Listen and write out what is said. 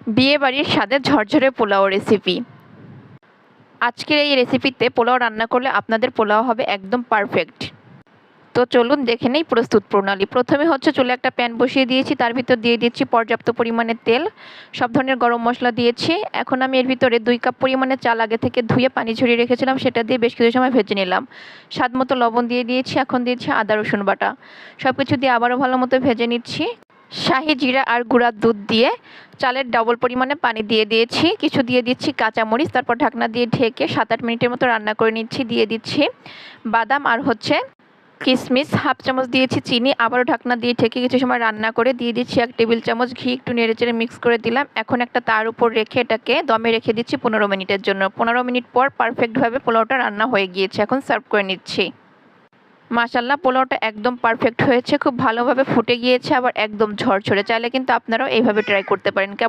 বিয়েবাড়ির স্বাদের ঝরঝরে পোলাও রেসিপি। আজকের এই রেসিপিতে পোলাও রান্না করলে আপনাদের পোলাও হবে একদম পারফেক্ট। তো চলুন দেখে নেই প্রস্তুত প্রণালী। প্রথমে চুলে একটা প্যান বসিয়ে দিয়েছি, তার ভিতর দিয়ে দিচ্ছি পর্যাপ্ত পরিমাণে তেল, সব ধরনের গরম মশলা দিয়েছি। এখন আমি এর ভিতরে 2 কাপ পরিমাণে চাল আগে থেকে ধুয়ে পানি ঝরিয়ে রেখেছিলাম, সেটা দিয়ে বেশ কিছু সময় ভেজে নিলাম। স্বাদ মতো লবণ দিয়ে দিয়েছি। এখন দিয়েছি আদা রসুন বাটা, সব কিছু দিয়ে আবারও ভালো মতো ভেজে নিচ্ছি। শাহি জিরা আর গুঁড়া দুধ দিয়ে চালের ডবল পরিমাণে পানি দিয়ে দিয়েছি। কিছু দিয়ে দিচ্ছি কাঁচামরিচ, তারপর ঢাকনা দিয়ে ঢেকে 7-8 মিনিটের মতো রান্না করে নিচ্ছি। দিয়ে দিচ্ছি বাদাম আর কিশমিশ, হাফ চামচ দিয়েছি চিনি, আবারও ঢাকনা দিয়ে ঢেকে কিছু সময় রান্না করে দিয়ে দিচ্ছি 1 টেবিল চামচ ঘি, একটু নেড়েচেড়ে মিক্স করে দিলাম। এখন একটা তার উপর রেখে এটাকে দমে রেখে দিচ্ছি 15 মিনিটের জন্য। 15 মিনিট পর পারফেক্টভাবে পোলাওটা রান্না হয়ে গিয়েছে। এখন সার্ভ করে নিচ্ছি। মাশাআল্লাহ, পোলাওটা একদম পারফেক্ট হয়েছে, খুব ভালোভাবে ফুটে গিয়েছে, আবার একদম ঝরঝরে। চাইলে কিন্তু আপনারাও এইভাবে ট্রাই করতে পারেন। কেমন